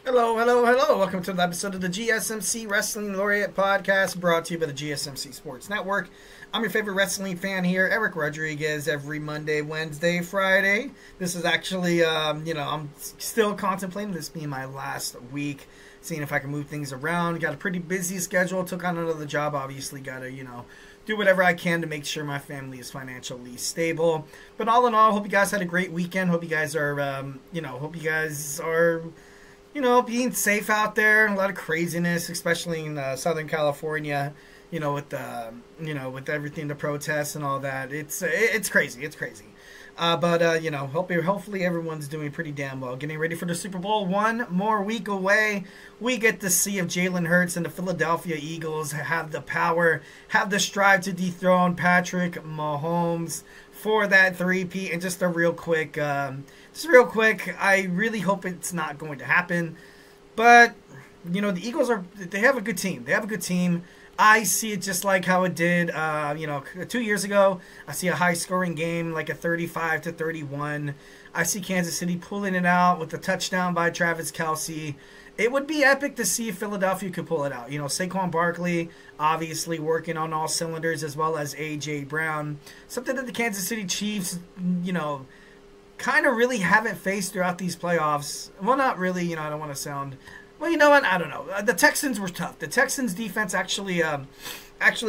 Hello, hello, hello. Welcome to the episode of the GSMC Wrestling Laureate podcast brought to you by the GSMC Sports Network. I'm your favorite wrestling fan here, Eric Rodriguez, every Monday, Wednesday, Friday. This is actually, I'm still contemplating this being my last week, seeing if I can move things around. Got a pretty busy schedule, took on another job, obviously got to, do whatever I can to make sure my family is financially stable. But all in all, hope you guys had a great weekend. Hope you guys are, being safe out there. A lot of craziness, especially in Southern California. With everything, the protests and all that. It's crazy. It's crazy. Hopefully everyone's doing pretty damn well. Getting ready for the Super Bowl. One more week away. We get to see if Jalen Hurts and the Philadelphia Eagles have the power, have the strive to dethrone Patrick Mahomes for that three-peat. And just real quick, I really hope it's not going to happen. But, the Eagles they have a good team. I see it just like how it did, 2 years ago. I see a high-scoring game, like a 35-31. I see Kansas City pulling it out with a touchdown by Travis Kelce. It would be epic to see if Philadelphia could pull it out. Saquon Barkley obviously working on all cylinders, as well as A.J. Brown. Something that the Kansas City Chiefs, kind of really haven't faced throughout these playoffs. Well, not really. I don't want to sound... Well, you know what? I don't know. The Texans were tough. The Texans' defense actually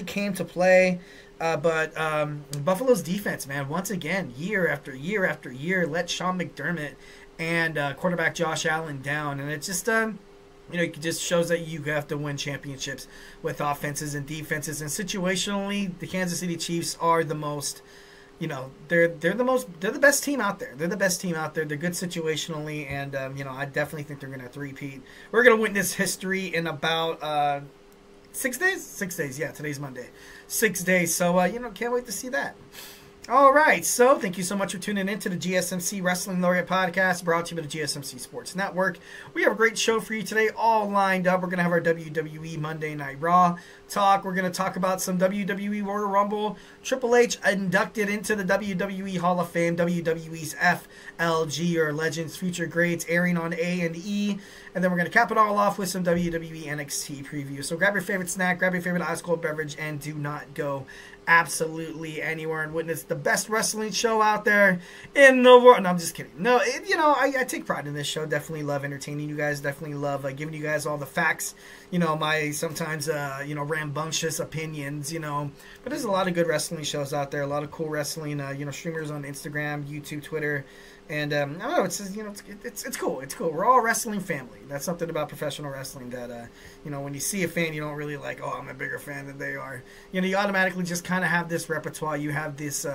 came to play. But Buffalo's defense, man, once again, year after year after year, let Sean McDermott and quarterback Josh Allen down. And it just, it just shows that you have to win championships with offenses and defenses. And situationally, the Kansas City Chiefs are the most... they're the best team out there. They're the best team out there. They're good situationally, and I definitely think they're going to three-peat. We're going to witness history in about 6 days. 6 days, yeah. Today's Monday. 6 days. So can't wait to see that. All right, so thank you so much for tuning in to the GSMC Wrestling Laureate podcast brought to you by the GSMC Sports Network. We have a great show for you today, all lined up. We're going to have our WWE Monday Night RAW talk. We're going to talk about some WWE Royal Rumble. Triple H inducted into the WWE Hall of Fame, WWE's FLG, or Legends Future Greats, airing on A&E. And then we're going to cap it all off with some WWE NXT preview. So grab your favorite snack, grab your favorite ice cold beverage, and do not go absolutely anywhere and witness the best wrestling show out there in the world. No, I'm just kidding. No, I take pride in this show. Definitely love entertaining you guys. Definitely love giving you guys all the facts. My sometimes rambunctious opinions. But there's a lot of good wrestling shows out there. A lot of cool wrestling. Streamers on Instagram, YouTube, Twitter. And I don't know, it's cool. It's cool. We're all a wrestling family. That's something about professional wrestling that when you see a fan, you don't really like, oh, I'm a bigger fan than they are. You automatically just kind of have this repertoire. You have this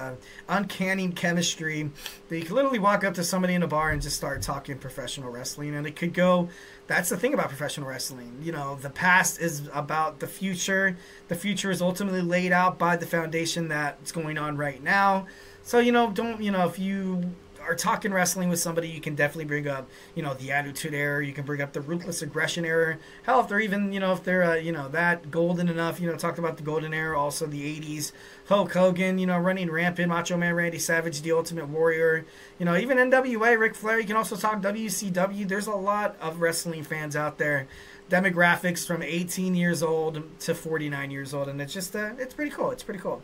uncanny chemistry that you can literally walk up to somebody in a bar and just start talking professional wrestling, and it could go. That's the thing about professional wrestling. The past is about the future. The future is ultimately laid out by the foundation that's going on right now. So if you are talking wrestling with somebody, you can definitely bring up, the Attitude Era. You can bring up the Ruthless Aggression Era. Hell, if they're even, if they're, that golden enough, talked about the Golden Era, also the 80s. Hulk Hogan, running rampant, Macho Man Randy Savage, the Ultimate Warrior. Even NWA, Ric Flair. You can also talk WCW. There's a lot of wrestling fans out there. Demographics from 18 years old to 49 years old. And it's just, it's pretty cool. It's pretty cool.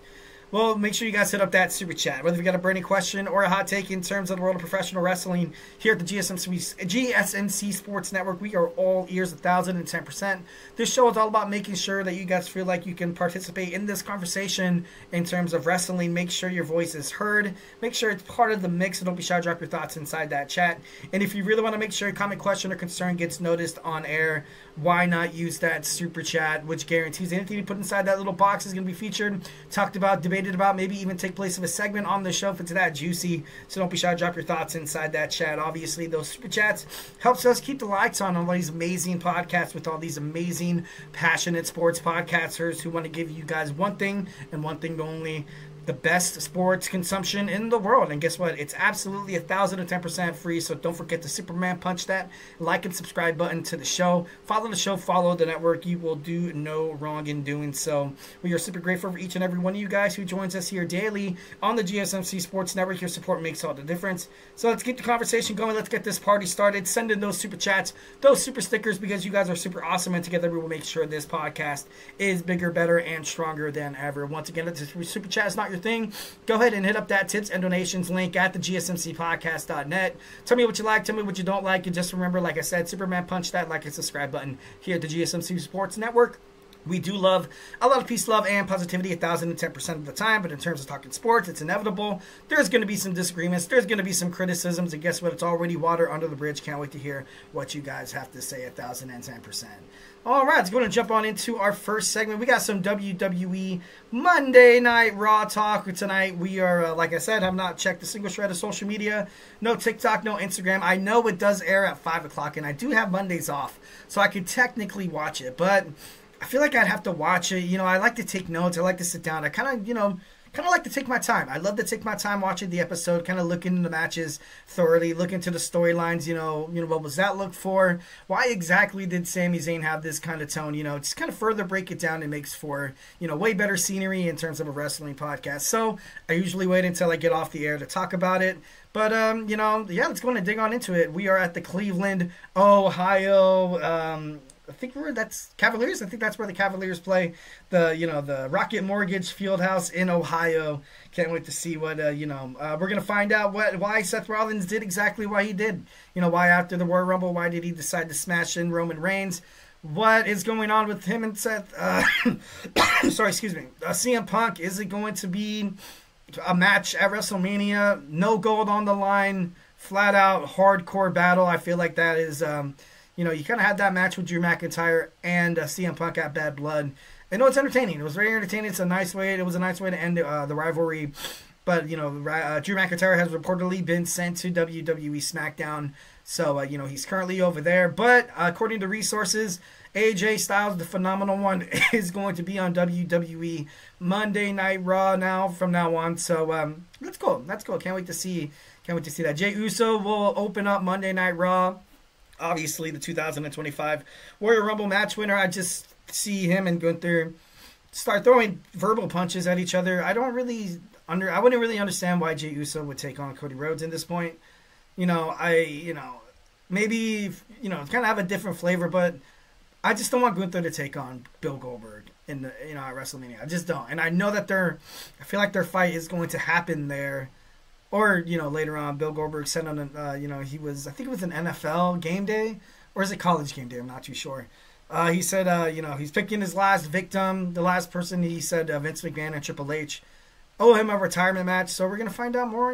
Well, make sure you guys hit up that super chat. Whether you got a burning question or a hot take in terms of the world of professional wrestling, here at the GSMC Sports Network, we are all ears 1,010%. This show is all about making sure that you guys feel like you can participate in this conversation in terms of wrestling. Make sure your voice is heard. Make sure it's part of the mix, so don't be shy to drop your thoughts inside that chat. And if you really want to make sure a comment, question, or concern gets noticed on air, why not use that super chat, which guarantees anything you put inside that little box is going to be featured, talked about, debated about, maybe even take place of a segment on the show if it's that juicy. So don't be shy to drop your thoughts inside that chat. Obviously, those super chats helps us keep the lights on all these amazing podcasts with all these amazing, passionate sports podcasters who want to give you guys one thing and one thing only: the best sports consumption in the world. And guess what? It's absolutely 1,010% free. So don't forget to Superman punch that like and subscribe button to the show. Follow the show, follow the network. You will do no wrong in doing so. We are super grateful for each and every one of you guys who joins us here daily on the GSMC Sports Network. Your support makes all the difference. So let's keep the conversation going. Let's get this party started. Send in those super chats, those super stickers, because you guys are super awesome. And together we will make sure this podcast is bigger, better, and stronger than ever. Once again, if the super chat is not your thing, go ahead and hit up that tips and donations link at the GSMCpodcast.net. Tell me what you like, tell me what you don't like, and just remember, like I said, Superman punch that like and subscribe button here at the GSMC Sports Network. We do love a lot of peace, love, and positivity 1,010% of the time, but in terms of talking sports, it's inevitable. There's going to be some disagreements. There's going to be some criticisms, and guess what? It's already water under the bridge. Can't wait to hear what you guys have to say 1,010%. All right, let's go and jump on into our first segment. We got some WWE Monday Night Raw talk tonight. We are, like I said, have not checked a single shred of social media. No TikTok, no Instagram. I know it does air at 5 o'clock, and I do have Mondays off, so I could technically watch it, but I feel like I'd have to watch it. You know, I like to take notes. I like to sit down. I kind of like to take my time. I love to take my time watching the episode, kind of look into the matches thoroughly, look into the storylines. You know, what was that look for? Why exactly did Sami Zayn have this kind of tone? You know, just kind of further break it down. It makes for, way better scenery in terms of a wrestling podcast. So I usually wait until I get off the air to talk about it. But, yeah, let's go and dig on into it. We are at the Cleveland, Ohio, I think that's Cavaliers. I think that's where the Cavaliers play. The Rocket Mortgage Fieldhouse in Ohio. Can't wait to see what, we're going to find out why Seth Rollins did exactly what he did. Why after the Royal Rumble, why did he decide to smash in Roman Reigns? What is going on with him and Seth? Sorry, excuse me. CM Punk, is it going to be a match at WrestleMania? No gold on the line, flat out hardcore battle. I feel like that is... you kind of had that match with Drew McIntyre and CM Punk at Bad Blood. I know it's entertaining. It was very entertaining. It was a nice way to end the rivalry. But, Drew McIntyre has reportedly been sent to WWE SmackDown. So, he's currently over there. But according to resources, AJ Styles, the phenomenal one, is going to be on WWE Monday Night Raw from now on. So, let's go. Can't wait to see that. Jey Uso will open up Monday Night Raw. Obviously, the 2025 Royal Rumble match winner. I just see him and Gunther start throwing verbal punches at each other. I wouldn't really understand why Jey Uso would take on Cody Rhodes at this point. Maybe kind of have a different flavor, but I just don't want Gunther to take on Bill Goldberg at WrestleMania. I just don't, and I know that I feel like their fight is going to happen there. Or, later on, Bill Goldberg said on, I think it was an NFL game day, or is it college game day? I'm not too sure. He said, he's picking his last victim, the last person. He said Vince McMahon and Triple H owe him a retirement match. So we're going to find out more,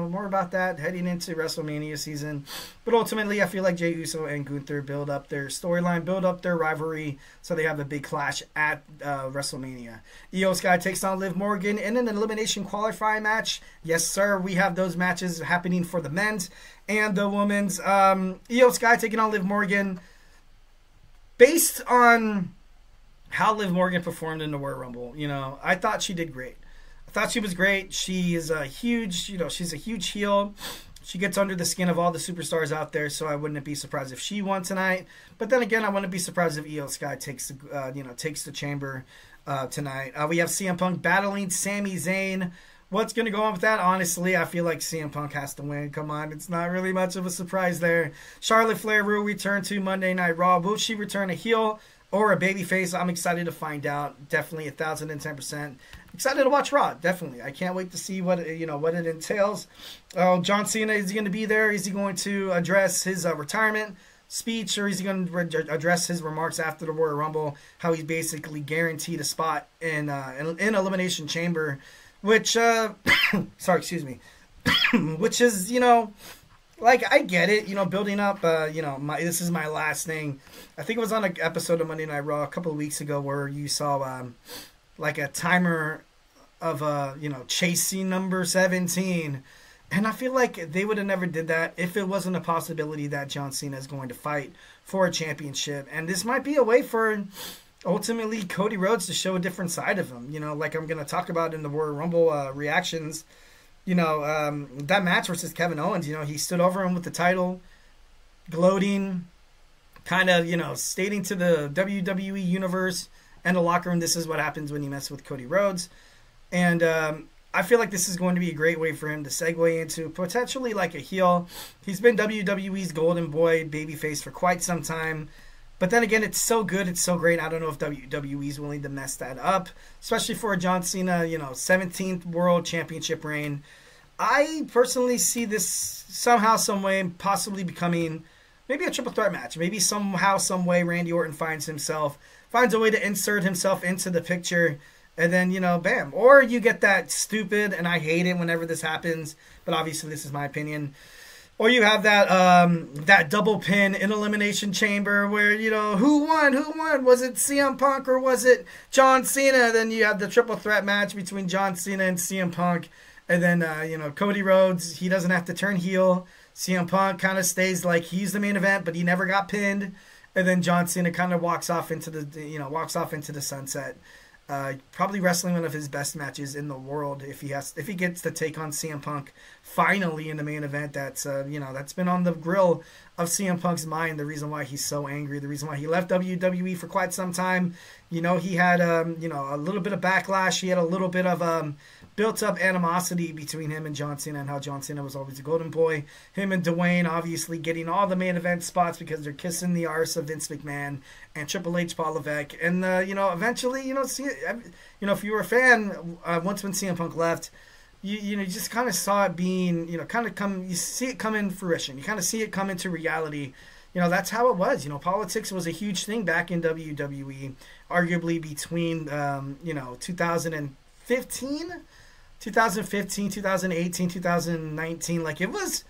more about that heading into WrestleMania season. But ultimately, I feel like Jey Uso and Gunther build up their storyline, build up their rivalry, so they have a big clash at WrestleMania. Iyo Sky takes on Liv Morgan in an elimination qualifier match. Yes, sir, we have those matches happening for the men's and the women's. Iyo Sky taking on Liv Morgan. Based on how Liv Morgan performed in the Royal Rumble, I thought she did great. I thought she was great. She is she's a huge heel. She gets under the skin of all the superstars out there, so I wouldn't be surprised if she won tonight. But then again, I wouldn't be surprised if Iyo Sky takes the chamber tonight. We have CM Punk battling Sami Zayn. What's going to go on with that? Honestly, I feel like CM Punk has to win. Come on, it's not really much of a surprise there. Charlotte Flair will return to Monday Night Raw. Will she return a heel or a babyface? I'm excited to find out. Definitely 1,010%. Excited to watch Raw. Definitely. I can't wait to see what it entails. John Cena, is he going to be there? Is he going to address his retirement speech, or is he going to address his remarks after the Royal Rumble? How he's basically guaranteed a spot in Elimination Chamber, which sorry, excuse me, which is I get it, building up, this is my last thing. I think it was on an episode of Monday Night Raw a couple of weeks ago where you saw a timer of chasing number 17, and I feel like they would have never did that if it wasn't a possibility that John Cena is going to fight for a championship. And this might be a way for ultimately Cody Rhodes to show a different side of him. You know, like I'm going to talk about in the Royal Rumble reactions. You know, that match versus Kevin Owens, you know, he stood over him with the title, gloating, kind of, you know, stating to the WWE Universe and the locker room, this is what happens when you mess with Cody Rhodes. And I feel like this is going to be a great way for him to segue into potentially like a heel. He's been WWE's golden boy babyface for quite some time. But then again, it's so good, it's so great. I don't know if WWE is willing to mess that up, especially for a John Cena, you know, 17th World Championship reign. I personally see this somehow, some way, possibly becoming maybe a triple threat match. Maybe somehow, some way, Randy Orton finds a way to insert himself into the picture, and then, you know, bam. Or you get that stupid, and I hate it whenever this happens, but obviously this is my opinion. Or you have that double pin in Elimination Chamber where, you know, who won? Was it CM Punk or was it John Cena? Then you have the triple threat match between John Cena and CM Punk. And then, you know, Cody Rhodes, he doesn't have to turn heel. CM Punk kind of stays like he's the main event, but he never got pinned. And then John Cena kind of walks off into the sunset. Probably wrestling one of his best matches in the world if he gets to take on CM Punk finally in the main event. That's that's been on the grill of CM Punk's mind. The reason why he's so angry, the reason why he left WWE for quite some time. You know, he had a little bit of backlash. He had a little bit of built up animosity between him and John Cena, and how John Cena was always a golden boy. Him and Dwayne obviously getting all the main event spots because they're kissing the arse of Vince McMahon and Triple H, Paul Levesque. And eventually, if you were a fan, once when CM Punk left, you just kind of saw it being, you see it come in fruition. You kind of see it come into reality. You know, that's how it was. You know, politics was a huge thing back in WWE, arguably between 2015, 2018, 2019. Like, it was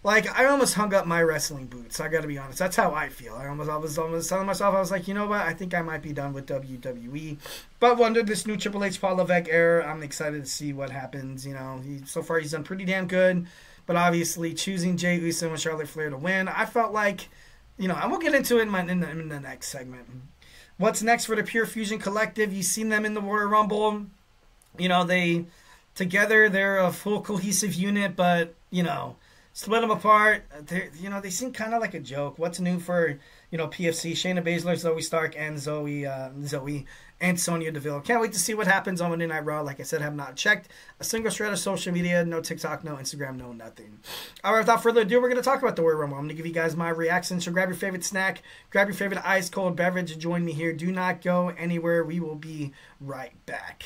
like I almost hung up my wrestling boots. I got to be honest. That's how I feel. I was almost telling myself, I was like, you know what? I think I might be done with WWE. But under this new Triple H, Paul Levesque era, I'm excited to see what happens. You know, so far he's done pretty damn good. But obviously, choosing Jey Uso and Charlotte Flair to win, I felt like, and we'll get into it in the next segment. What's next for the Pure Fusion Collective? You've seen them in the Royal Rumble. You know, they're a full cohesive unit, but, split them apart. They seem kind of like a joke. What's new for, PFC? Shayna Baszler, Zoe Stark, and Zoe and Sonya Deville. Can't wait to see what happens on Monday Night Raw. Like I said, have not checked a single shred of social media. No TikTok, no Instagram, no nothing. All right, without further ado, we're going to talk about the Royal Rumble. I'm going to give you guys my reaction. So grab your favorite snack, grab your favorite ice cold beverage, and join me here. Do not go anywhere. We will be right back.